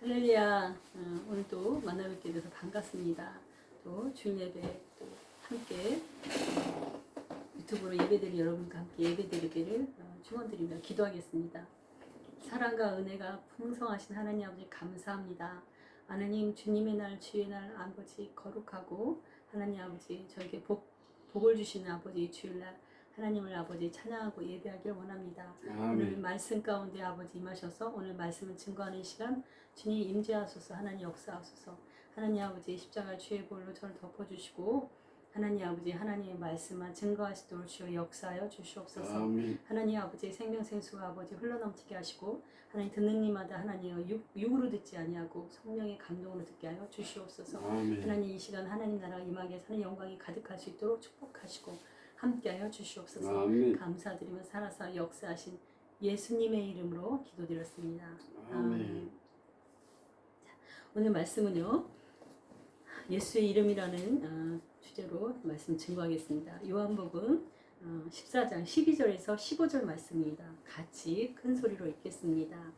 할렐루야. 오늘도 만나뵙게 돼서 반갑습니다. 또 주일 예배 또 함께 유튜브로 예배드린 여러분과 함께 예배드리기를 축원드리며 기도하겠습니다. 사랑과 은혜가 풍성하신 하나님 아버지 감사합니다. 하나님 주님의 날 주의 날 아버지 거룩하고 하나님 아버지 저에게 복을 주시는 아버지 주일날 하나님을 아버지 찬양하고 예배하길 원합니다. 아멘. 오늘 말씀 가운데 아버지 임하셔서 오늘 말씀을 증거하는 시간 주님 임재하소서. 하나님 역사하소서. 하나님 아버지 십자가 주의 볼로 저를 덮어주시고 하나님 아버지 하나님의 말씀만 증거하시도록 주여 역사하여 주시옵소서. 아멘. 하나님 아버지 생명생수가 아버지 흘러넘치게 하시고 하나님 듣는 이마다 하나님 육으로 듣지 아니하고 성령의 감동으로 듣게 하여 주시옵소서. 아멘. 하나님 이 시간 하나님 나라가 임하게 사는 영광이 가득할 수 있도록 축복하시고 함께하여 주시옵소서. 아멘. 감사드리며 살아서 역사하신 예수님의 이름으로 기도드렸습니다. 아멘. 오늘 말씀은요, 예수의 이름이라는 주제로 말씀 증거하겠습니다. 요한복음 14장 12절에서 15절 말씀입니다. 같이 큰 소리로 읽겠습니다.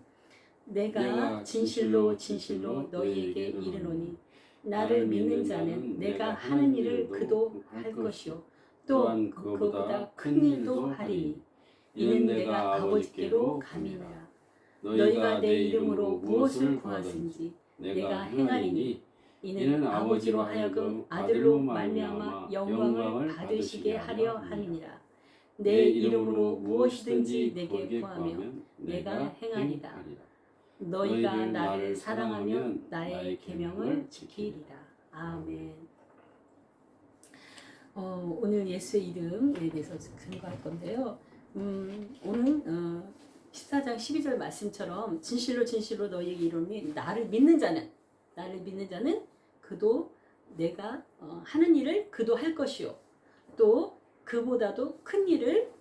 내가 진실로 진실로 너희에게 이르노니 나를 믿는 자는 내가 하는 일을 그도 할 것이요 또한 그보다 큰 일도 하리니 이는 내가 아버지께로 감이니라. 너희가 내 이름으로 무엇을 구하든지 내가 행하리니 이는 아버지로 하여금 아들로 말미암아 영광을 받으시게 하려 함이니라. 내 이름으로 무엇이든지 내게 구하면 내가 행하리라. 너희가 나를 사랑하면 나의 계명을 지키리라. 아멘. 오늘 예수의 이름에 대해서 증거할 건데요. 오늘 14장 12절 말씀처럼 진실로 진실로 너희에게 이르노니 나를 믿는 자는 그도 내가 하는 일을 그도 할 것이요 또 그보다도 큰 일을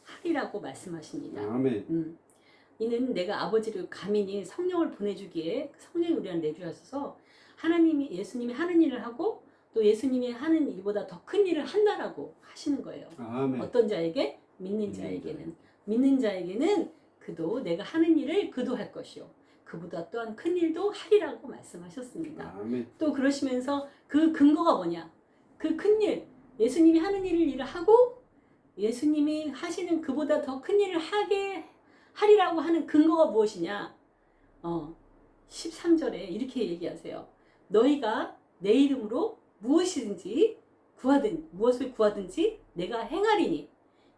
하리라고 말씀하십니다. 아멘. 이는 내가 아버지를 감히 성령을 보내주기에 성령이 우리한테 내주셔서 하나님이 예수님이 하는 일을 하고 또 예수님이 하는 일보다 더 큰 일을 한다라고 하시는 거예요. 아멘. 어떤 자에게? 믿는 자에게는 그도 내가 하는 일을 그도 할 것이요 그보다 또한 큰 일도 하리라고 말씀하셨습니다. 아멘. 또 그러시면서 그 근거가 뭐냐? 그 큰 일, 예수님이 하는 일을 하고 예수님이 하시는 그보다 더 큰 일을 하게 하리라고 하는 근거가 무엇이냐? 13절에 이렇게 얘기하세요. 너희가 내 이름으로 무엇을 구하든지 내가 행하리니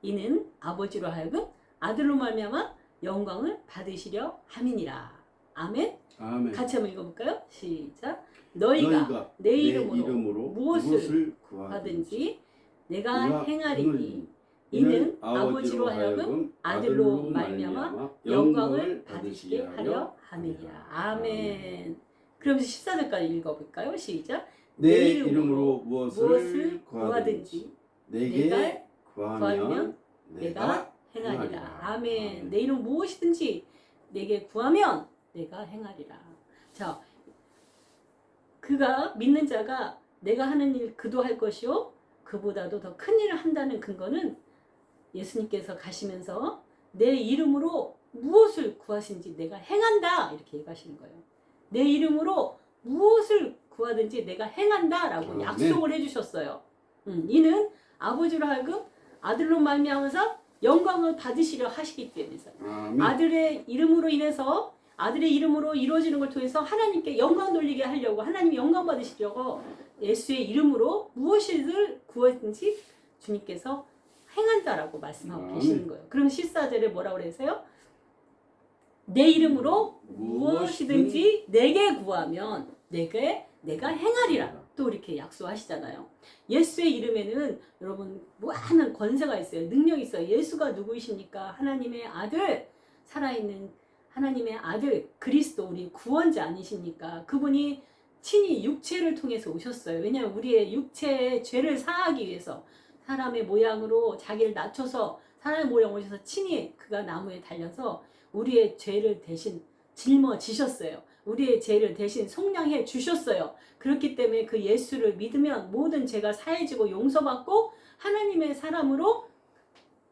이는 아버지로 하여금 아들로 말미암아 영광을 받으시려 함이니라. 아멘. 아멘. 같이 한번 읽어볼까요? 시작. 너희가 내 이름으로 무엇을 구하든지 내가 행하리니 이는 아버지로 하여금 아들로 말미암아 영광을 받으시게 하려 함이니라. 아멘. 그럼 14절까지 읽어볼까요? 시작. 내 이름으로 무엇을 구하든지 내게 구하면 내가 행하리라. 아멘. 내 이름 무엇이든지 내게 구하면 내가 행하리라. 자, 그가 믿는 자가 내가 하는 일 그도 할 것이요 그보다도 더 큰 일을 한다는 근거는 예수님께서 가시면서 내 이름으로 무엇을 구하신지 내가 행한다 이렇게 얘기하시는 거예요. 내 이름으로 무엇을 구하든지 내가 행한다라고 약속을 해주셨어요. 이는 아버지로 하여금 아들로 말미암아서 영광을 받으시려 하시기 때문이죠. 아들의 이름으로 인해서 아들의 이름으로 이루어지는 걸 통해서 하나님께 영광 돌리게 하려고 하나님 영광 받으시려고 예수의 이름으로 무엇을 구하든지 주님께서 행한다라고 말씀하고 계시는 거예요. 그럼 14절에 뭐라고 그러세요? 내 이름으로 무엇이든지 내게 구하면 내가 행하리라. 또 이렇게 약속하시잖아요. 예수의 이름에는 여러분 무한한 권세가 있어요. 능력이 있어요. 예수가 누구이십니까? 하나님의 아들, 살아있는 하나님의 아들 그리스도 우리 구원자 아니십니까? 그분이 친히 육체를 통해서 오셨어요. 왜냐하면 우리의 육체의 죄를 사하기 위해서 사람의 모양으로 자기를 낮춰서 사람의 모양으로 오셔서 친히 그가 나무에 달려서 우리의 죄를 대신 짊어지셨어요. 우리의 죄를 대신 속량해 주셨어요. 그렇기 때문에 그 예수를 믿으면 모든 죄가 사해지고 용서받고 하나님의 사람으로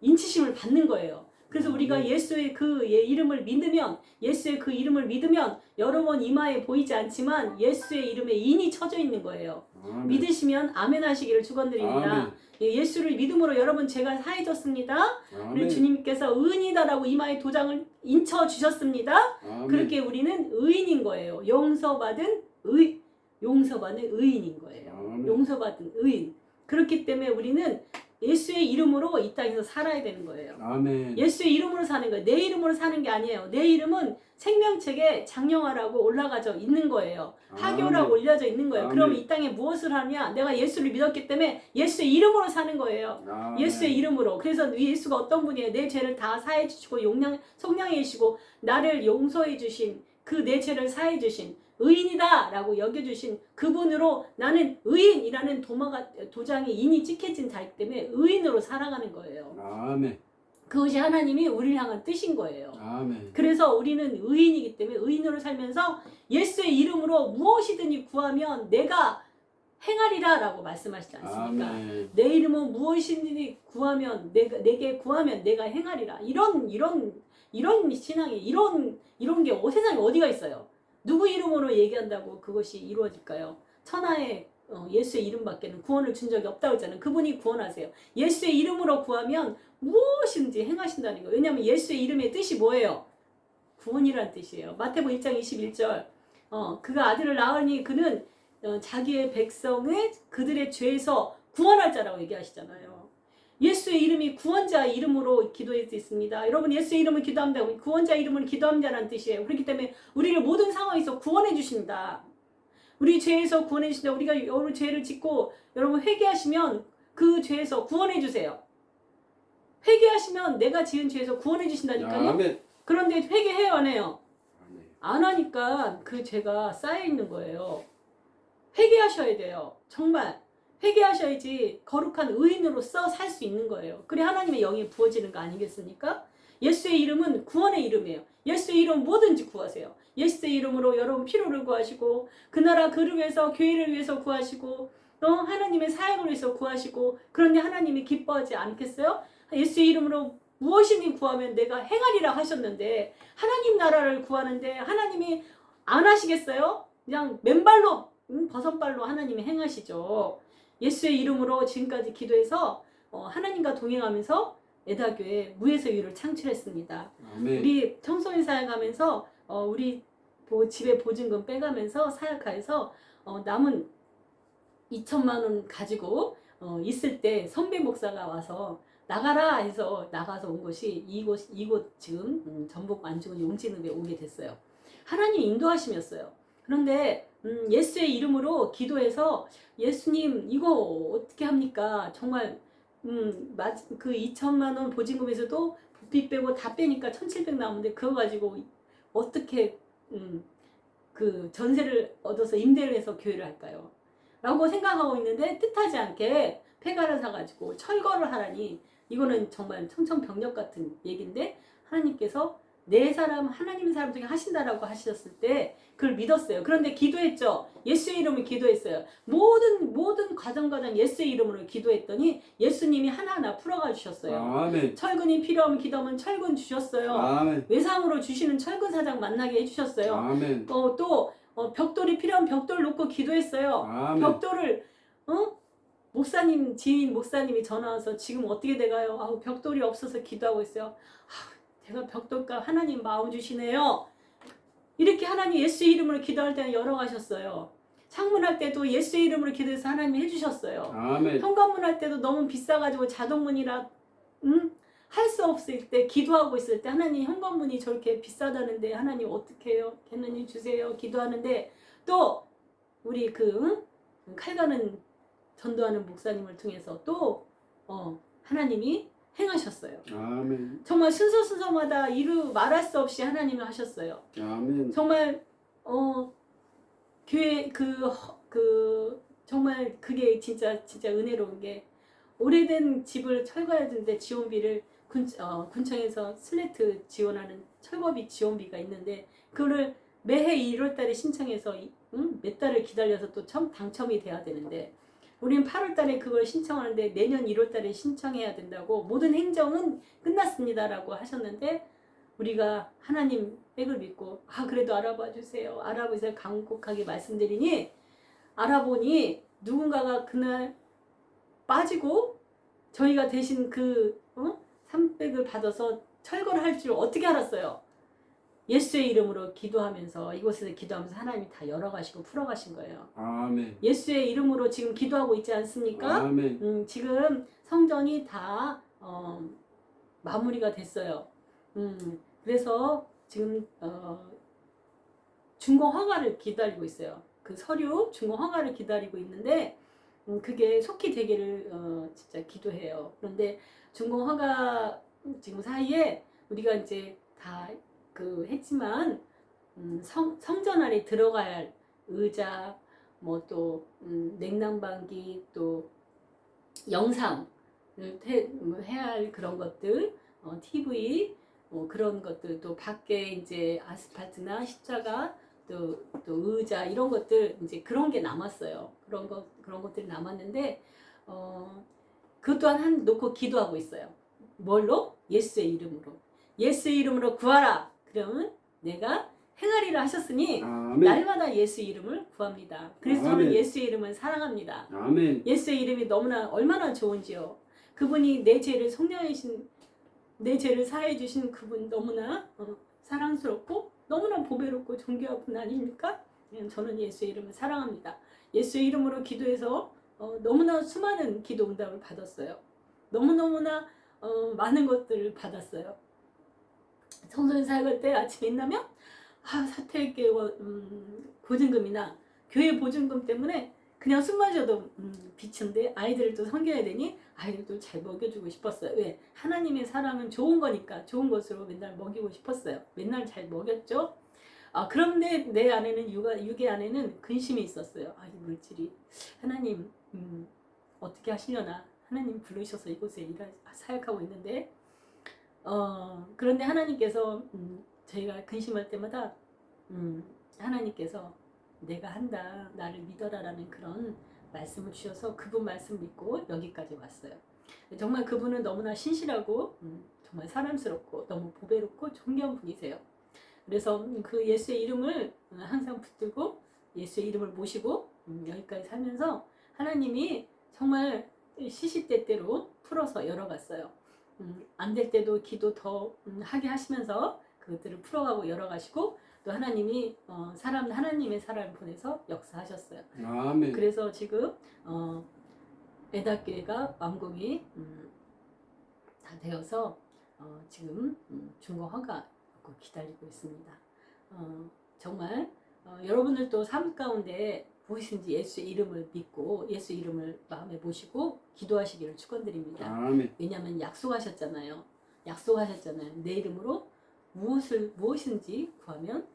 인치심을 받는 거예요. 그래서 우리가 예수의 그 이름을 믿으면, 예수의 그 이름을 믿으면 여러분 이마에 보이지 않지만 예수의 이름에 인이 쳐져 있는 거예요. 아멘. 믿으시면 아멘 하시기를 축원드립니다. 아멘. 예수를 믿음으로 여러분 죄가 사해졌습니다. 우리 아멘. 주님께서 의인이다라고 이마에 도장을 인쳐 주셨습니다. 아멘. 그렇게 우리는 의인인 거예요. 용서받은 의인인 거예요. 아멘. 용서받은 의인. 그렇기 때문에 우리는 예수의 이름으로 이 땅에서 살아야 되는 거예요. 아멘. 예수의 이름으로 사는 거예요. 내 이름으로 사는 게 아니에요. 내 이름은 생명책에 장영하라고 올라가져 있는 거예요. 하교라고 올려져 있는 거예요. 아멘. 그럼 이 땅에 무엇을 하냐? 내가 예수를 믿었기 때문에 예수의 이름으로 사는 거예요. 아멘. 예수의 이름으로. 그래서 예수가 어떤 분이에요? 내 죄를 다 사해 주시고 속량해 주시고 나를 용서해 주신, 그 내 죄를 사해 주신 의인이다 라고 여겨주신 그분으로 나는 의인이라는 도장에 인이 찍혀진 자이기 때문에 의인으로 살아가는 거예요. 아멘. 그것이 하나님이 우리를 향한 뜻인 거예요. 아멘. 그래서 우리는 의인이기 때문에 의인으로 살면서 예수의 이름으로 무엇이든지 구하면 내가 행하리라 라고 말씀하시지 않습니까? 아멘. 내 이름은 무엇이든지 구하면 내게 구하면 내가 행하리라. 이런 신앙이 이런 게 세상에 어디가 있어요? 누구 이름으로 얘기한다고 그것이 이루어질까요? 천하에 예수의 이름밖에는 구원을 준 적이 없다고 했잖아요. 그분이 구원하세요. 예수의 이름으로 구하면 무엇인지 행하신다는 거예요. 왜냐하면 예수의 이름의 뜻이 뭐예요? 구원이란 뜻이에요. 마태복음 1장 21절 그가 아들을 낳으니 그는 자기의 백성의 그들의 죄에서 구원할 자라고 얘기하시잖아요. 예수의 이름이 구원자 이름으로 기도할 수 있습니다. 여러분 예수의 이름을 기도합니다. 구원자 이름을 기도합니다라는 뜻이에요. 그렇기 때문에 우리를 모든 상황에서 구원해 주십니다. 우리 죄에서 구원해 주신다. 우리가 여러 죄를 짓고 여러분 회개하시면 그 죄에서 구원해 주세요. 회개하시면 내가 지은 죄에서 구원해 주신다니까요. 아멘. 그런데 회개해요 안 해요? 아멘. 안 하니까 그 죄가 쌓여 있는 거예요. 회개하셔야 돼요. 정말. 회개하셔야지 거룩한 의인으로서 살 수 있는 거예요. 그래 하나님의 영이 부어지는 거 아니겠습니까? 예수의 이름은 구원의 이름이에요. 예수의 이름 뭐든지 구하세요. 예수의 이름으로 여러분 필요를 구하시고 그 나라 그를 위해서 교회를 위해서 구하시고 하나님의 사역을 위해서 구하시고 그런데 하나님이 기뻐하지 않겠어요? 예수의 이름으로 무엇이든 구하면 내가 행하리라 하셨는데 하나님 나라를 구하는데 하나님이 안 하시겠어요? 그냥 맨발로 버선발로 하나님이 행하시죠. 예수의 이름으로 지금까지 기도해서 하나님과 동행하면서 에다교에 무에서유를 창출했습니다. 아멘. 우리 청소년 사역하면서 우리 집에 보증금 빼가면서 사역하여서 남은 2천만 원 가지고 있을 때 선배 목사가 와서 나가라 해서 나가서 온 것이 이곳 지금 전북 만주군 용진읍에 오게 됐어요. 하나님 인도하시면서요. 그런데 예수의 이름으로 기도해서 예수님 이거 어떻게 합니까? 정말 그 2천만 원 보증금에서도 부피 빼고 다 빼니까 1,700 나오는데 그거 가지고 어떻게 그 전세를 얻어서 임대를 해서 교회를 할까요? 라고 생각하고 있는데 뜻하지 않게 폐가를 사가지고 철거를 하라니 이거는 정말 청천벽력 같은 얘기인데 하나님께서 내 사람 하나님의 사람 중에 하신다라고 하셨을 때 그걸 믿었어요. 그런데 기도했죠. 예수의 이름을 기도했어요. 모든 과정 예수의 이름으로 기도했더니 예수님이 하나하나 풀어가 주셨어요. 아멘. 철근이 필요하면 기도하면 철근 주셨어요. 아멘. 외상으로 주시는 철근 사장 만나게 해주셨어요. 아멘. 또 벽돌이 필요하면 벽돌 놓고 기도했어요. 아멘. 벽돌을 지인 목사님이 전화 와서 지금 어떻게 돼가요? 벽돌이 없어서 기도하고 있어요. 제가 벽돌값 하나님 마음 주시네요. 이렇게 하나님 예수의 이름으로 기도할 때는 열어가셨어요. 창문할 때도 예수의 이름으로 기도해서 하나님이 해주셨어요. 아멘. 현관문 할 때도 너무 비싸가지고 자동문이라 할 수 없을 때 기도하고 있을 때 하나님 현관문이 저렇게 비싸다는데 하나님 어떻게 해요? 하나님 주세요. 기도하는데 또 우리 칼가는 전도하는 목사님을 통해서 또 하나님이 행하셨어요. 아멘. 정말 순서마다 말할 수 없이 하나님이 하셨어요. 아멘. 정말 교회 정말 그게 진짜 은혜로운 게 오래된 집을 철거해야 되는데 지원비를 군청에서 슬래트 지원하는 철거비 지원비가 있는데 그거를 매해 1월달에 신청해서 몇 달을 기다려서 또 당첨이 돼야 되는데 우리는 8월 달에 그걸 신청하는데 내년 1월 달에 신청해야 된다고 모든 행정은 끝났습니다라고 하셨는데 우리가 하나님 백을 믿고 그래도 알아봐 주세요. 알아보세요. 간곡하게 말씀드리니 알아보니 누군가가 그날 빠지고 저희가 대신 그 300을 받아서 철거를 할 줄 어떻게 알았어요? 예수의 이름으로 기도하면서 이곳에서 기도하면서 하나님이 다 열어가시고 풀어가신 거예요. 아멘. 예수의 이름으로 지금 기도하고 있지 않습니까? 아멘. 지금 성전이 다 마무리가 됐어요. 그래서 지금 준공 허가를 기다리고 있어요. 그 서류 준공 허가를 기다리고 있는데 그게 속히 되기를 진짜 기도해요. 그런데 준공 허가 지금 사이에 우리가 이제 다 했지만 성전 안에 들어가야 할 의자 뭐 또 냉난방기 또 영상을 해야 할 그런 것들 TV 그런 것들 또 밖에 이제 아스팔트나 십자가 또 의자 이런 것들 이제 그런 게 남았어요. 그런 것들이 남았는데 그것 또한 놓고 기도하고 있어요. 뭘로? 예수의 이름으로. 예수의 이름으로 구하라. 그러면 내가 행하리라 하셨으니 아멘. 날마다 예수 이름을 구합니다. 그래서 저는 아멘. 예수의 이름을 사랑합니다. 아멘. 예수의 이름이 너무나 얼마나 좋은지요. 그분이 내 죄를 내 죄를 사해 주신 그분 너무나 사랑스럽고 너무나 보배롭고 존귀한 분 아닙니까? 저는 예수의 이름을 사랑합니다. 예수의 이름으로 기도해서 너무나 수많은 기도 응답을 받았어요. 너무너무나 많은 것들을 받았어요. 청소년 사역할 때 아침에 일어나면 사택의 보증금이나 교회 보증금 때문에 그냥 숨 마셔도 비친데 아이들을 또 섬겨야 되니 아이들도 잘 먹여주고 싶었어요. 왜? 하나님의 사랑은 좋은 거니까 좋은 것으로 맨날 먹이고 싶었어요. 맨날 잘 먹였죠. 그런데 내 안에는 육의 안에는 근심이 있었어요. 이 물질이 하나님 어떻게 하시려나. 하나님 부르셔서 이곳에 사역하고 있는데 그런데 하나님께서 저희가 근심할 때마다 하나님께서 내가 한다 나를 믿어라라는 그런 말씀을 주셔서 그분 말씀 믿고 여기까지 왔어요. 정말 그분은 너무나 신실하고 정말 사람스럽고 너무 보배롭고 존귀한 분이세요. 그래서 그 예수의 이름을 항상 붙들고 예수의 이름을 모시고 여기까지 살면서 하나님이 정말 시시때때로 풀어서 열어갔어요. 안 될 때도 기도 더 하게 하시면서 그것들을 풀어가고 열어가시고 또 하나님이 하나님의 사람을 보내서 역사하셨어요. 아멘. 그래서 지금 애달교회가 완공이 다 되어서 지금 준공 허가 기다리고 있습니다. 정말 여러분들도 삶 가운데 무엇인지 예수의 이름을 믿고 예수 이름을 마음에 모시고 기도하시기를 축원드립니다. 아멘. 왜냐하면 약속하셨잖아요. 내 이름으로 무엇인지 구하면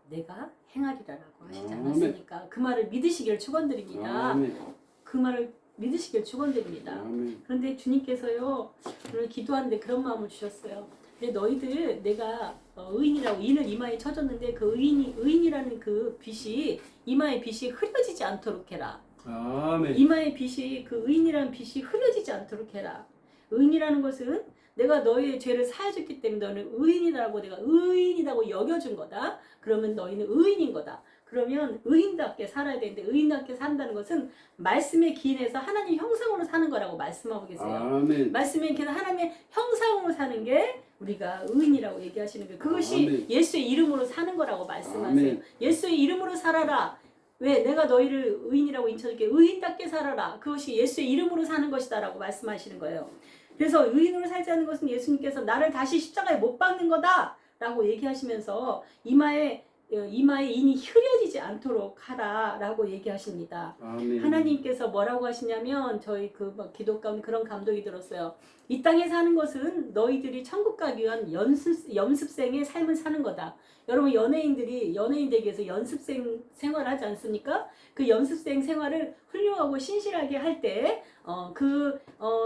내가 행하리라라고 하시지 않았습니까? 그 말을 믿으시기를 축원드립니다. 아멘. 그 말을 믿으시기를 축원드립니다. 아멘. 그런데 주님께서요 오늘 기도하는데 그런 마음을 주셨어요. 근데 너희들 내가 의인이라고 인을 이마에 쳐줬는데 그 의인이라는 그 빛이 이마의 빛이 흐려지지 않도록 해라. 아멘. 이마의 빛이 그 의인이라는 빛이 흐려지지 않도록 해라. 의인이라는 것은 내가 너희의 죄를 사해줬기 때문에 너는 의인이라고 내가 의인이라고 여겨준 거다. 그러면 너희는 의인인 거다. 그러면 의인답게 살아야 되는데 의인답게 산다는 것은 말씀에 기인해서 하나님 형상으로 사는 거라고 말씀하고 계세요. 아멘. 말씀에 기인해서 하나님의 형상으로 사는 게 우리가 의인이라고 얘기하시는 거예요. 그것이 아멘. 예수의 이름으로 사는 거라고 말씀하세요. 아멘. 예수의 이름으로 살아라. 왜? 내가 너희를 의인이라고 인쳐줄게. 의인답게 살아라. 그것이 예수의 이름으로 사는 것이다 라고 말씀하시는 거예요. 그래서 의인으로 살지 않는 것은 예수님께서 나를 다시 십자가에 못 박는 거다 라고 얘기하시면서 이마에 인이 흐려지지 않도록 하라 라고 얘기하십니다. 아멘. 하나님께서 뭐라고 하시냐면 저희 기도 가운데 그런 감동이 들었어요. 이 땅에 사는 것은 너희들이 천국 가기 위한 연습생의 삶을 사는 거다. 여러분 연예인들이 연예인 되기 위해서 연습생 생활을 하지 않습니까? 그 연습생 생활을 훌륭하고 신실하게 할 때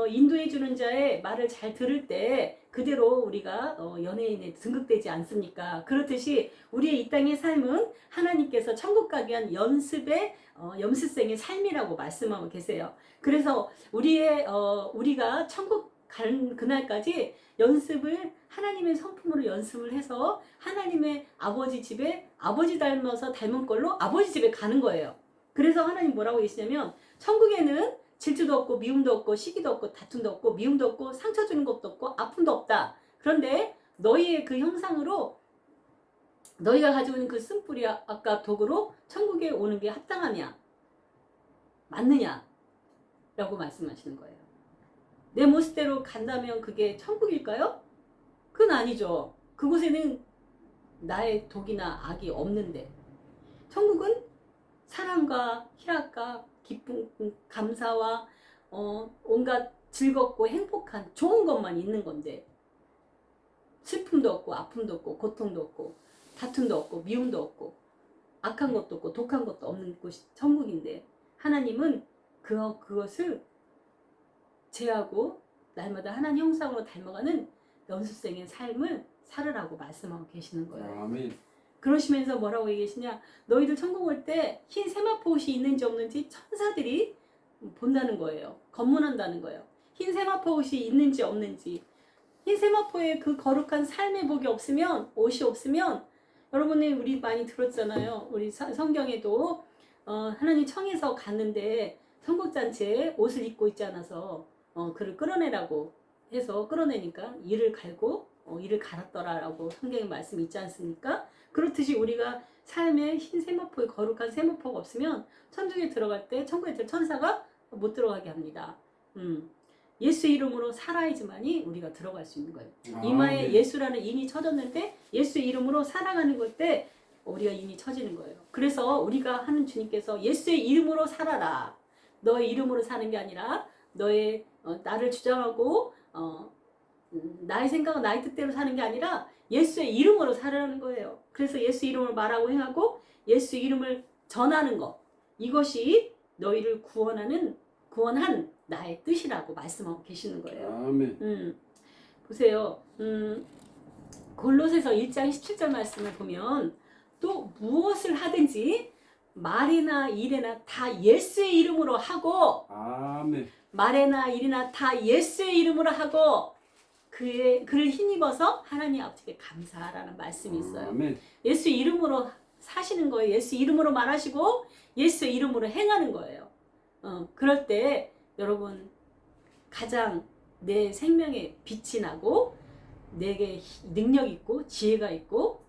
인도해 주는 자의 말을 잘 들을 때 그대로 우리가 연예인에 등극되지 않습니까? 그렇듯이 우리의 이 땅의 삶은 하나님께서 천국 가기 위한 연습의 연습생의 삶이라고 말씀하고 계세요. 그래서 우리가 천국 가는 그날까지 연습을 하나님의 성품으로 연습을 해서 하나님의 아버지 집에 아버지 닮아서 닮은 걸로 아버지 집에 가는 거예요. 그래서 하나님 뭐라고 계시냐면 천국에는 질투도 없고 미움도 없고 시기도 없고 다툼도 없고 미움도 없고 상처 주는 것도 없고 아픔도 없다. 그런데 너희의 그 형상으로 너희가 가지고 있는 그 쓴뿌리 아까 도구로 천국에 오는 게 합당하냐 맞느냐 라고 말씀하시는 거예요. 내 모습대로 간다면 그게 천국일까요? 그건 아니죠. 그곳에는 나의 독이나 악이 없는데 천국은 사랑과 희락과 기쁨, 감사와 온갖 즐겁고 행복한 좋은 것만 있는 건데 슬픔도 없고 아픔도 없고 고통도 없고 다툼도 없고 미움도 없고 악한 것도 없고 독한 것도 없는 곳이 천국인데 하나님은 그것을 제하고 날마다 하나님 형상으로 닮아가는 연습생의 삶을 살으라고 말씀하고 계시는 거예요. 아멘. 그러시면서 뭐라고 얘기하시냐? 너희들 천국 올 때 흰 세마포 옷이 있는지 없는지 천사들이 본다는 거예요. 검문한다는 거예요. 흰 세마포 옷이 있는지 없는지. 흰 세마포에 그 거룩한 삶의 복이 없으면, 옷이 없으면, 여러분이 우리 많이 들었잖아요. 우리 성경에도 하나님 청에서 갔는데 성국잔치에 옷을 입고 있지 않아서 그를 끌어내라고 해서 끌어내니까 이를 갈고 이를 갈았더라라고 성경에 말씀이 있지 않습니까? 그렇듯이 우리가 삶에 흰 세마포에 거룩한 세마포가 없으면 천국에 들어갈 때 천국에 들 천사가 못 들어가게 합니다. 예수 이름으로 살아야지만이 우리가 들어갈 수 있는 거예요. 이마에 네. 예수라는 인이 쳐졌는데 예수 이름으로 살아가는 걸 때 우리가 인이 쳐지는 거예요. 그래서 우리가 하는 주님께서 예수의 이름으로 살아라. 너의 이름으로 사는 게 아니라 너의 나를 주장하고 나의 생각은 나의 뜻대로 사는 게 아니라 예수의 이름으로 살아라는 거예요. 그래서 예수 이름을 말하고 행하고 예수 이름을 전하는 것, 이것이 너희를 구원한 나의 뜻이라고 말씀하고 계시는 거예요. 아멘. 보세요. 골로새서 1장 17절 말씀을 보면 또 무엇을 하든지 말이나 일이나 다 예수의 이름으로 하고 아멘. 말이나 일이나 다 예수의 이름으로 하고 그를 힘입어서 하나님 아버지께 감사하라는 말씀이 있어요. 아멘. 예수 이름으로 사시는 거예요. 예수 이름으로 말하시고 예수 이름으로 행하는 거예요. 그럴 때 여러분 가장 내 생명에 빛이 나고 내게 능력 있고 지혜가 있고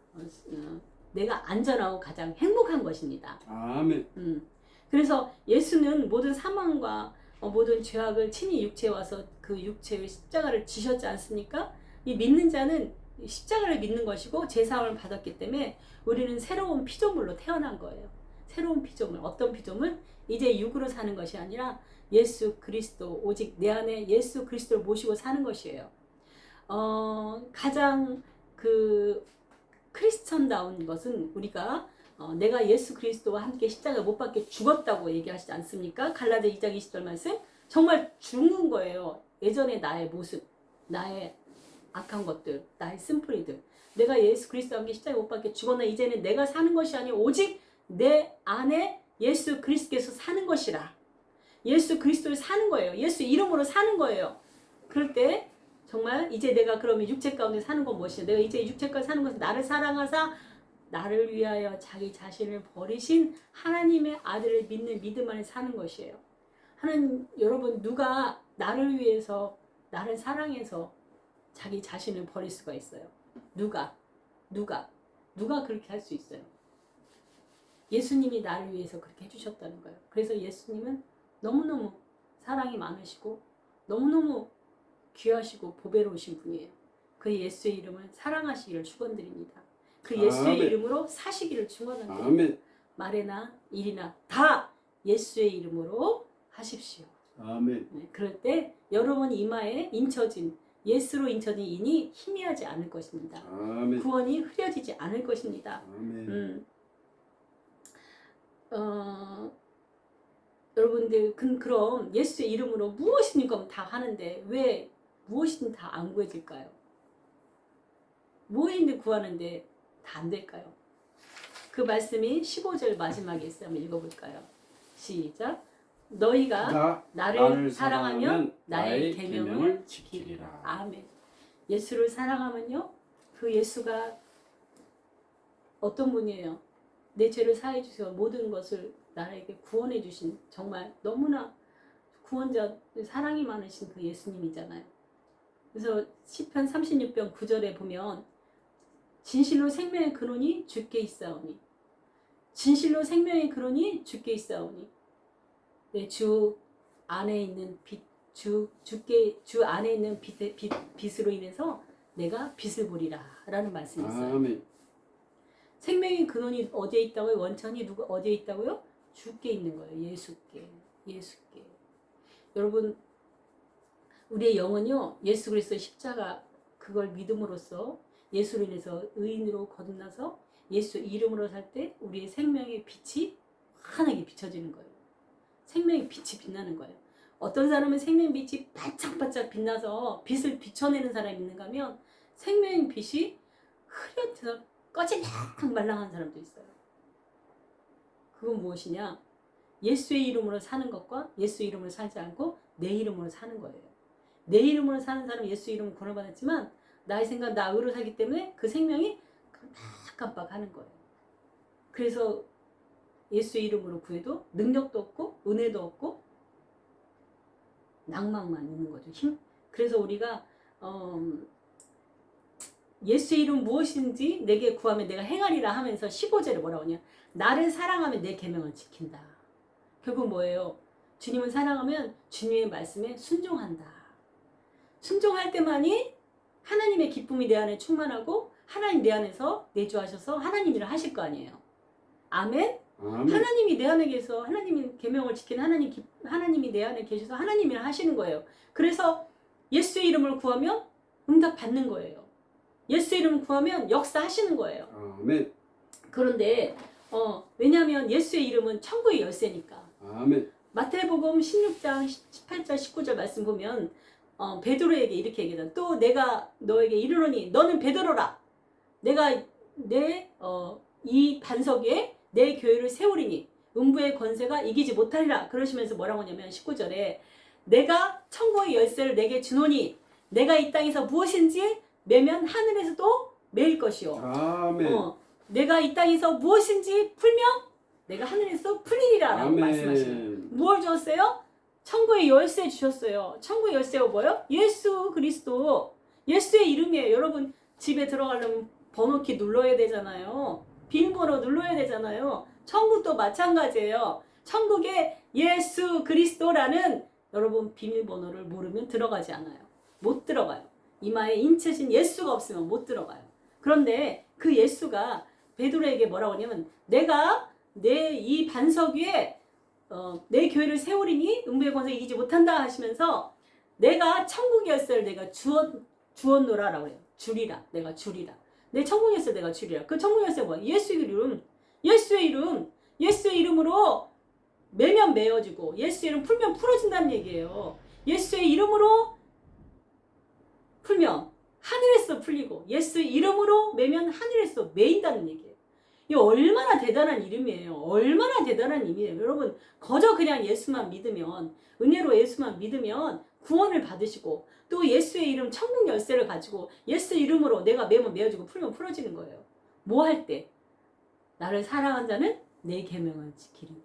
내가 안전하고 가장 행복한 것입니다. 아멘. 그래서 예수는 모든 사망과 모든 죄악을 친히 육체에 와서 그 육체의 십자가를 지셨지 않습니까? 이 믿는 자는 십자가를 믿는 것이고 제사함을 받았기 때문에 우리는 새로운 피조물로 태어난 거예요. 새로운 피조물. 어떤 피조물? 이제 육으로 사는 것이 아니라 예수 그리스도, 오직 내 안에 예수 그리스도를 모시고 사는 것이에요. 가장 그 크리스천다운 것은 우리가 내가 예수 그리스도와 함께 십자가 못 박혀 죽었다고 얘기하시지 않습니까? 갈라디아 2장 20절 말씀. 정말 죽는 거예요. 예전에 나의 모습, 나의 악한 것들, 나의 쓴뿌리들. 내가 예수 그리스도와 함께 십자가 못 박혀 죽었나 이제는 내가 사는 것이 아니라 오직 내 안에 예수 그리스도께서 사는 것이라. 예수 그리스도를 사는 거예요. 예수 이름으로 사는 거예요. 그럴 때 정말 이제 내가 그러면 육체 가운데 사는 건 무엇이냐? 내가 이제 육체 가운데 사는 것은 나를 사랑하사 나를 위하여 자기 자신을 버리신 하나님의 아들을 믿는 믿음 안에 사는 것이에요. 여러분 누가 나를 위해서 나를 사랑해서 자기 자신을 버릴 수가 있어요? 누가 그렇게 할 수 있어요? 예수님이 나를 위해서 그렇게 해주셨다는 거예요. 그래서 예수님은 너무너무 사랑이 많으시고 너무너무 귀하시고 보배로우신 분이에요. 그 예수의 이름을 사랑하시기를 축원드립니다. 그 예수의 아멘. 이름으로 사시기를 축원합니다. 아멘. 말이나 일이나 다 예수의 이름으로 하십시오. 아멘. 네, 그럴 때 여러분 이마에 예수로 인쳐진 인이 희미하지 않을 것입니다. 아멘. 구원이 흐려지지 않을 것입니다. 아멘. 여러분들 그럼 예수의 이름으로 무엇이니까 다 하는데 왜 무엇이든 다 안 구해질까요? 무엇인지 구하는데 다 안 될까요? 그 말씀이 15절 마지막에 있어요. 한번 읽어볼까요? 시작. 너희가 나를 사랑하면 나의 계명을 지키리라. 아멘. 예수를 사랑하면요, 그 예수가 어떤 분이에요? 내 죄를 사해 주시고 모든 것을 나에게 구원해 주신 정말 너무나 구원자, 사랑이 많으신 그 예수님이잖아요. 그래서 시편 36편 9절에 보면 진실로 생명의 근원이 주께 있사오니, 진실로 생명의 근원이 주께 있사오니, 네, 주 안에 있는 빛, 주 안에 있는 빛으로 인해서 내가 빛을 보리라 라는 말씀이 있어요. 아멘. 생명의 근원이 어디에 있다고요? 원천이 어디에 있다고요? 주께 있는 거예요. 예수께. 여러분, 우리의 영은요, 예수 그리스도의 십자가 그걸 믿음으로써 예수로 인해서 의인으로 거듭나서 예수 이름으로 살 때 우리의 생명의 빛이 환하게 비춰지는 거예요. 생명의 빛이 빛나는 거예요. 어떤 사람은 생명의 빛이 반짝반짝 빛나서 빛을 비춰내는 사람이 있는가 하면 생명의 빛이 흐려져서 꺼질랑 말랑한 사람도 있어요. 그건 무엇이냐? 예수의 이름으로 사는 것과 예수 이름으로 살지 않고 내 이름으로 사는 거예요. 내 이름으로 사는 사람은 예수 이름을 구원받았지만 나의 생각, 나 의로 살기 때문에 그 생명이 깜빡깜빡하는 거예요. 그래서 예수 이름으로 구해도 능력도 없고 은혜도 없고 낭만만 있는 거죠. 힘. 그래서 우리가 예수 이름 무엇인지 내게 구하면 내가 행하리라 하면서 15절에 뭐라고 하냐? 나를 사랑하면 내 계명을 지킨다. 결국 뭐예요? 주님을 사랑하면 주님의 말씀에 순종한다. 순종할 때만이 하나님의 기쁨이 내 안에 충만하고 하나님 내 안에서 내주하셔서 하나님 일을 하실 거 아니에요. 아멘? 아멘. 하나님이 내 안에 계셔서 하나님의 계명을 지키는 하나님이 내 안에 계셔서 하나님 일을 하시는 거예요. 그래서 예수의 이름을 구하면 응답 받는 거예요. 예수의 이름을 구하면 역사하시는 거예요. 아멘. 그런데 왜냐하면 예수의 이름은 천국의 열쇠니까. 아멘. 마태복음 16장 18절 19절 말씀 보면 베드로에게 이렇게 얘기하잖아. 또 내가 너에게 이르노니 너는 베드로라. 내가 이 반석 위에 내 교회를 세우리니 음부의 권세가 이기지 못하리라. 그러시면서 뭐라고 하냐면 19절에 내가 천국의 열쇠를 내게 주노니 내가 이 땅에서 무엇인지 매면 하늘에서도 매일 것이요. 아멘. 내가 이 땅에서 무엇인지 풀면 내가 하늘에서 풀리리라 라고 아멘. 말씀하시네요. 무엇을 주셨어요? 천국의 열쇠 주셨어요. 천국의 열쇠가 뭐예요? 예수 그리스도. 예수의 이름이에요. 여러분 집에 들어가려면 번호키 눌러야 되잖아요. 비밀번호 눌러야 되잖아요. 천국도 마찬가지예요. 천국에 예수 그리스도라는 여러분 비밀번호를 모르면 들어가지 않아요. 못 들어가요. 이마에 인체신 예수가 없으면 못 들어가요. 그런데 그 예수가 베드로에게 뭐라고 하냐면 내가 내 이 반석 위에 내 교회를 세우리니 음부의 권세 이기지 못한다 하시면서 내가 천국의 열쇠를 내가 주었노라라고 해요. 주리라. 내가 주리라. 내 천국의 열쇠 내가 주리라. 그 천국의 열쇠가 뭐야? 예수의 이름. 예수의 이름. 예수의 이름으로 매면 매어지고 예수의 이름 풀면 풀어진다는 얘기예요. 예수의 이름으로 풀면 하늘에서 풀리고 예수의 이름으로 매면 하늘에서 매인다는 얘기예요. 이 얼마나 대단한 이름이에요. 얼마나 대단한 이름이에요. 여러분 거저 그냥 예수만 믿으면 은혜로 예수만 믿으면 구원을 받으시고 또 예수의 이름 천국 열쇠를 가지고 예수 이름으로 내가 매면 매어지고 풀면 풀어지는 거예요. 뭐 할 때? 나를 사랑한 자는 내 계명을 지키리니.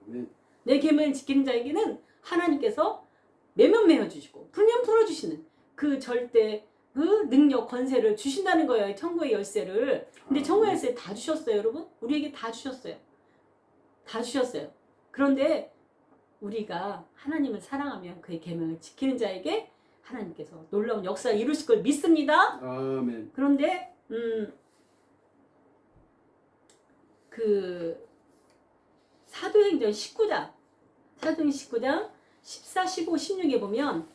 아멘. 내 계명을 지키는 자에게는 하나님께서 매면 매어주시고 풀면 풀어주시는 그 절대 그 능력 권세를 주신다는 거예요. 천국의 열쇠를. 근데 천국의 열쇠 다 주셨어요. 여러분 우리에게 다 주셨어요. 다 주셨어요. 그런데 우리가 하나님을 사랑하면 그의 계명을 지키는 자에게 하나님께서 놀라운 역사를 이루실 걸 믿습니다. 아멘. 그런데 그 사도행전 19장 14, 15, 16에 보면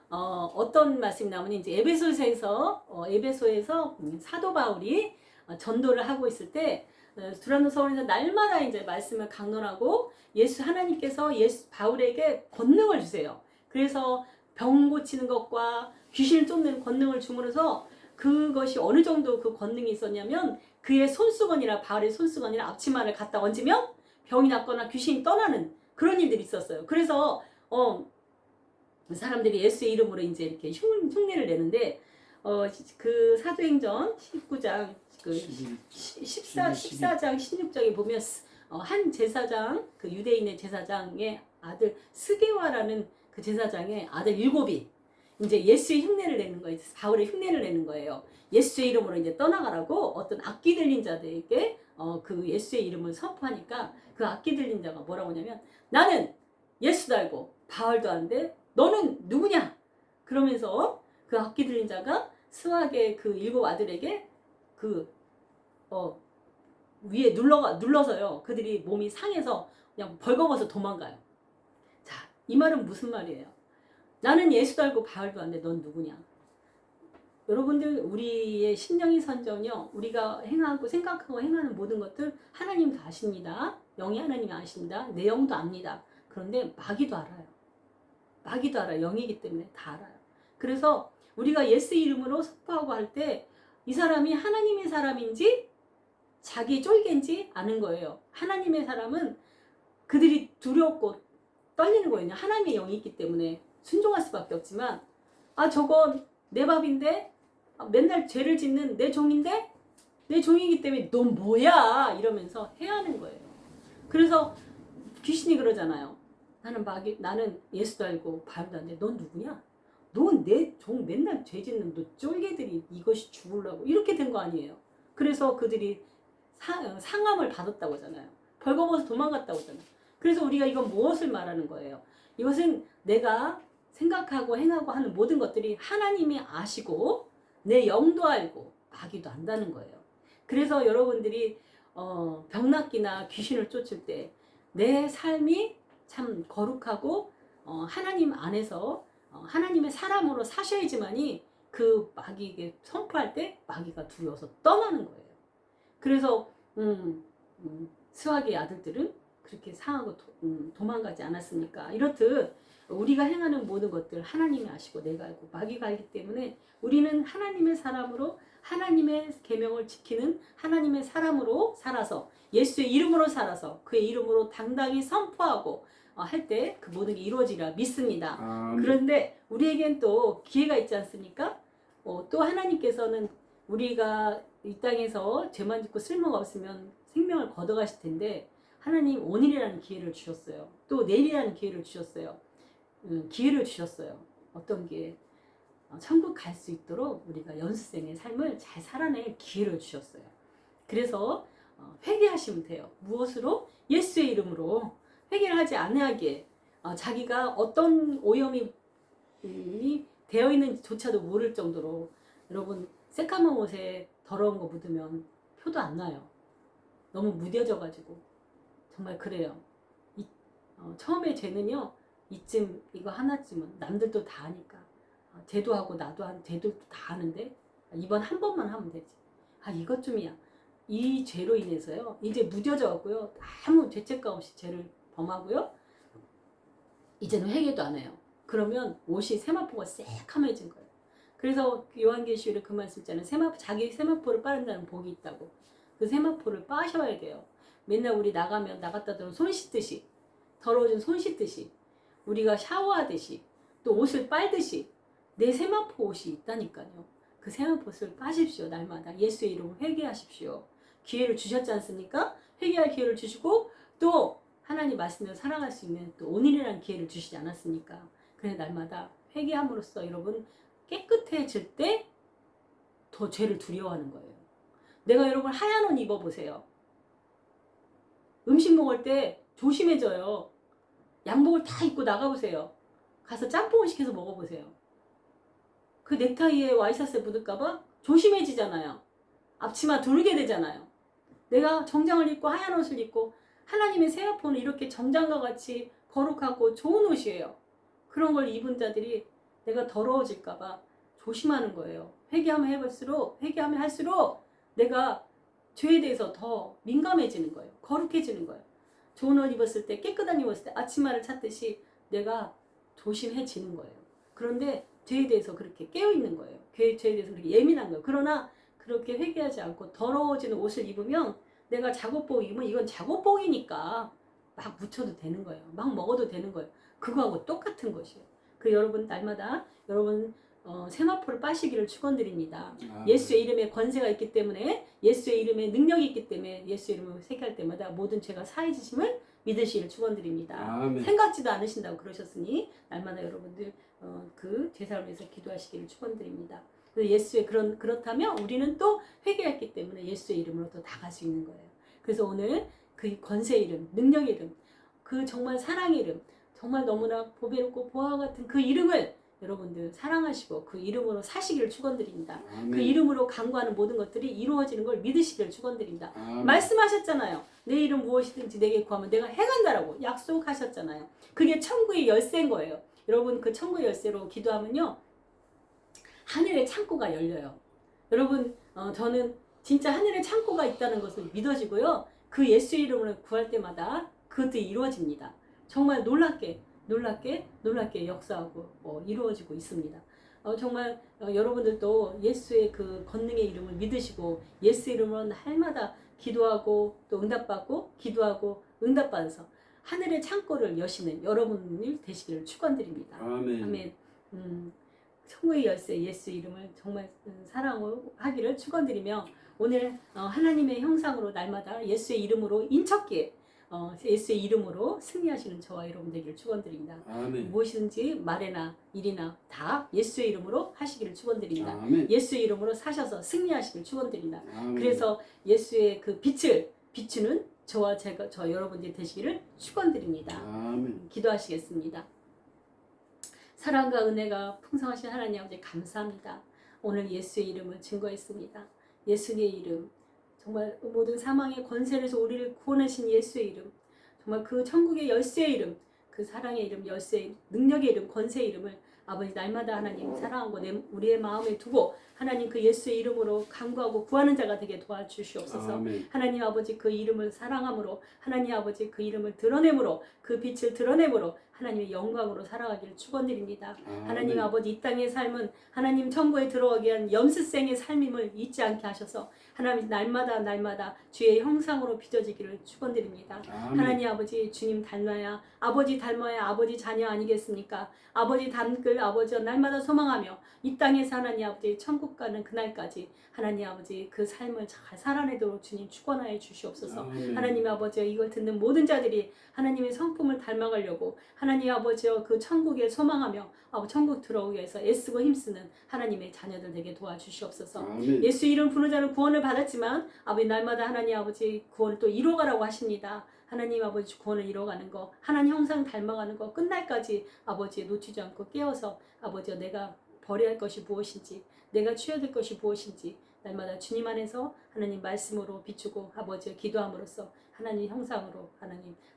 어떤 말씀이 나오면 이제 에베소에서 사도 바울이 전도를 하고 있을 때 두란노 서원에서 날마다 이제 말씀을 강론하고 하나님께서 바울에게 권능을 주세요. 그래서 병 고치는 것과 귀신을 쫓는 권능을 주므로서 그것이 어느 정도 그 권능이 있었냐면 그의 손수건이나 바알의 손수건이나 앞치마를 갖다 얹으면 병이 낫거나 귀신이 떠나는 그런 일들이 있었어요. 그래서 사람들이 예수의 이름으로 이제 이렇게 흉내를 내는데 그 사도행전 19장 그 14장 16장에 보면 한 제사장 그 유대인의 제사장의 아들 스게와라는 그 제사장의 아들 7이 이제 예수의 흉내를 내는 거예요. 바울의 흉내를 내는 거예요. 예수의 이름으로 이제 떠나가라고 어떤 악기 들린 자들에게 그 예수의 이름을 선포하니까 그 악기 들린 자가 뭐라고 하냐면 나는 예수도 알고 바울도 아는데 너는 누구냐? 그러면서 그 악기 들린 자가 스와의 그 7 아들에게 위에 눌러서요. 그들이 몸이 상해서 그냥 벌거벗어 도망가요. 자, 이 말은 무슨 말이에요? 나는 예수도 알고 바울도 아는데 넌 누구냐? 여러분들 우리의 심령의 선정이요. 우리가 행하고 생각하고 행하는 모든 것들 하나님 다 아십니다. 영이 하나님이 아십니다. 내 영도 압니다. 그런데 마귀도 알아요. 마귀도 알아요. 영이기 때문에 다 알아요. 그래서 우리가 예수 이름으로 선포하고 할 때 이 사람이 하나님의 사람인지 자기 쫄개인지 아는 거예요. 하나님의 사람은 그들이 두렵고 떨리는 거예요. 하나님의 영이 있기 때문에 순종할 수밖에 없지만 저건 내 밥인데 맨날 죄를 짓는 내 종인데 내 종이기 때문에 넌 뭐야 이러면서 해야 하는 거예요. 그래서 귀신이 그러잖아요. 나는 예수도 알고 바울도 아는데 넌 누구냐? 넌 내 종 맨날 죄 짓는 너 쫄개들이 이것이 죽으려고 이렇게 된 거 아니에요. 그래서 그들이 상함을 받았다고 하잖아요. 벌거벗어 도망갔다고 하잖아요. 그래서 우리가 이건 무엇을 말하는 거예요? 이것은 내가 생각하고 행하고 하는 모든 것들이 하나님이 아시고 내 영도 알고 마귀도 안다는 거예요. 그래서 여러분들이 병낫기나 귀신을 쫓을 때 내 삶이 참 거룩하고 하나님 안에서 하나님의 사람으로 사셔야지만이 그 마귀에게 선포할 때 마귀가 두려워서 떠나는 거예요. 그래서 스와의 아들들은 그렇게 상하고 도망가지 않았습니까? 이렇듯 우리가 행하는 모든 것들 하나님이 아시고 내가 알고 마귀가 알기 때문에 우리는 하나님의 사람으로 하나님의 계명을 지키는 하나님의 사람으로 살아서 예수의 이름으로 살아서 그의 이름으로 당당히 선포하고 할 때 그 모든 게 이루어지리라 믿습니다. 그런데 우리에겐 또 기회가 있지 않습니까? 또 하나님께서는 우리가 이 땅에서 죄만 짓고 쓸모가 없으면 생명을 걷어가실 텐데 하나님 오늘이라는 기회를 주셨어요. 또 내일이라는 기회를 주셨어요. 기회를 주셨어요. 어떤 기회? 천국 갈 수 있도록 우리가 연수생의 삶을 잘 살아낼 기회를 주셨어요. 그래서 회개하시면 돼요. 무엇으로? 예수의 이름으로 회개를 하지 않으하기에 자기가 어떤 오염이 되어 있는지조차도 모를 정도로 여러분 새까만 옷에 더러운 거 묻으면 표도 안 나요. 너무 무뎌져 가지고 정말 그래요. 처음에 죄는요 이쯤 이거 하나쯤은 남들도 다 하니까 쟤도 하고 나도 하는 쟤들도 다 하는데 이번 한 번만 하면 되지. 이것 좀이야. 이 죄로 인해서요 이제 무뎌져 갖고요 아무 죄책감 없이 죄를 범하고요 이제는 회개도 안 해요. 그러면 옷이 세마포가 새카매진 거예요. 그래서 요한계시록에 그 말씀 있잖아요. 자기 세마포를 빠른다는 복이 있다고. 그 세마포를 빠셔야 돼요. 맨날 우리 나갔다 들어오면 손 씻듯이 더러워진 손 씻듯이 우리가 샤워하듯이 또 옷을 빨듯이 내 세마포 옷이 있다니까요. 그 세마포 옷을 빠십시오. 날마다 예수의 이름으로 회개하십시오. 기회를 주셨지 않습니까? 회개할 기회를 주시고 또 하나님 말씀대로 살아갈 수 있는 또 오늘이라는 기회를 주시지 않았습니까? 그래서 날마다 회개함으로써 여러분 깨끗해질 때 더 죄를 두려워하는 거예요. 내가 여러분 하얀 옷 입어보세요. 음식 먹을 때 조심해져요. 양복을 다 입고 나가보세요. 가서 짬뽕을 시켜서 먹어보세요. 그 넥타이에 와이셔츠 묻을까봐 조심해지잖아요. 앞치마 두르게 되잖아요. 내가 정장을 입고 하얀 옷을 입고 하나님의 세마포는 이렇게 정장과 같이 거룩하고 좋은 옷이에요. 그런 걸 입은 자들이 내가 더러워질까봐 조심하는 거예요. 회개하면 할수록 내가 죄에 대해서 더 민감해지는 거예요. 거룩해지는 거예요. 좋은 옷 입었을 때 깨끗한 옷 입었을 때 아침마를 찾듯이 내가 조심해지는 거예요. 그런데 죄에 대해서 그렇게 깨어있는 거예요. 죄에 대해서 그렇게 예민한 거예요. 그러나 그렇게 회개하지 않고 더러워지는 옷을 입으면 내가 작업복 입으면 이건 작업복이니까 막 묻혀도 되는 거예요. 막 먹어도 되는 거예요. 그거하고 똑같은 것이에요. 그 여러분 날마다 여러분 세마포를 빠시기를 축원드립니다. 예수의 이름에 권세가 있기 때문에 예수의 이름에 능력이 있기 때문에 예수의 이름을 회개할 때마다 모든 죄가 사해지심을 믿으시기를 축원드립니다. 아멘. 생각지도 않으신다고 그러셨으니 날마다 여러분들 그 제사를 위해서 기도하시기를 축원드립니다. 예수의 그렇다면 우리는 또 회개했기 때문에 예수의 이름으로 또 나갈 수 있는 거예요. 그래서 오늘 그 권세의 이름, 능력의 이름, 그 정말 사랑의 이름, 정말 너무나 보배롭고 보화와 같은 그 이름을 여러분들 사랑하시고 그 이름으로 사시기를 축원드립니다. 아멘. 그 이름으로 간구하는 모든 것들이 이루어지는 걸 믿으시기를 축원드립니다. 아멘. 말씀하셨잖아요. 내 이름 무엇이든지 내게 구하면 내가 행한다라고 약속하셨잖아요. 그게 천국의 열쇠인 거예요. 여러분 그 천국의 열쇠로 기도하면요. 하늘의 창고가 열려요. 여러분 저는 진짜 하늘의 창고가 있다는 것을 믿어지고요. 그 예수의 이름으로 구할 때마다 그것들이 이루어집니다. 정말 놀랍게 역사하고 이루어지고 있습니다. 정말 여러분들도 예수의 그 권능의 이름을 믿으시고 예수 이름으로 날마다 기도하고 또 응답받고 기도하고 응답받아서 하늘의 창고를 여시는 여러분이 되시기를 축원드립니다. 아멘. 아멘. 천국의 열쇠 예수 이름을 정말 사랑하기를 축원드리며 오늘 하나님의 형상으로 날마다 예수의 이름으로 인척기에 예수의 이름으로 승리하시는 저와 여러분 되기를 축원드립니다. 아멘. 무엇이든지 말이나 일이나 다 예수의 이름으로 하시기를 축원드립니다. 아멘. 예수의 이름으로 사셔서 승리하시기를 축원드립니다. 아멘. 그래서 예수의 그 빛을 비추는 저 여러분들이 되시기를 축원드립니다. 아멘. 기도하시겠습니다. 사랑과 은혜가 풍성하신 하나님 아버지 감사합니다. 오늘 예수의 이름을 증거했습니다. 예수의 이름 정말 모든 사망의 권세에서 우리를 구원하신 예수의 이름 정말 그 천국의 열쇠의 이름 그 사랑의 이름 열쇠의 능력의 이름 권세의 이름을 아버지 날마다 하나님 사랑하고 우리의 마음에 두고 하나님 그 예수의 이름으로 간구하고 구하는 자가 되게 도와주시옵소서. 아멘. 하나님 아버지 그 이름을 사랑함으로 하나님 아버지 그 이름을 드러내므로 그 빛을 드러내므로 하나님의 영광으로 살아가기를 축원드립니다. 하나님 아버지 이 땅의 삶은 하나님 천국에 들어가기 위한 염스생의 삶임을 잊지 않게 하셔서 하나님 날마다 주의 형상으로 빚어지기를 축원드립니다. 하나님 아버지 주님 닮아야 아버지 자녀 아니겠습니까? 아버지 닮을 아버지와 날마다 소망하며 이 땅에서 하나님 아버지 천국 가는 그날까지 하나님 아버지 그 삶을 잘 살아내도록 주님 축원하여 주시옵소서. 하나님 아버지 이걸 듣는 모든 자들이 하나님의 성품을 닮아가려고 하나님 아버지여 그 천국에 소망하며 천국 들어오기 위해서 애쓰고 힘쓰는 하나님의 자녀들 되게 도와주시옵소서. 아멘. 예수 이름 부르는 자는 구원을 받았지만 아버지 날마다 하나님 아버지 구원을 또 이뤄가라고 하십니다. 하나님 아버지 구원을 이뤄가는 거 하나님 형상 닮아가는 거 끝날까지 아버지 놓치지 않고 깨어서 아버지여 내가 버려야 할 것이 무엇인지 내가 취해야 될 것이 무엇인지 날마다 주님 안에서 하나님 말씀으로 비추고 아버지여 기도함으로써 하나님 형상으로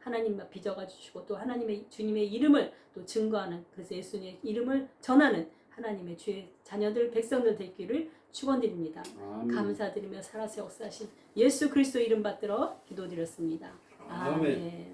하나님만 빚어가 주시고 또 하나님의 주님의 이름을 또 증거하는 그래서 예수님의 이름을 전하는 하나님의 주의 자녀들 백성들 되기를 축원드립니다. 감사드리며 살아서 역사하신 예수 그리스도 이름 받들어 기도드렸습니다. 아멘.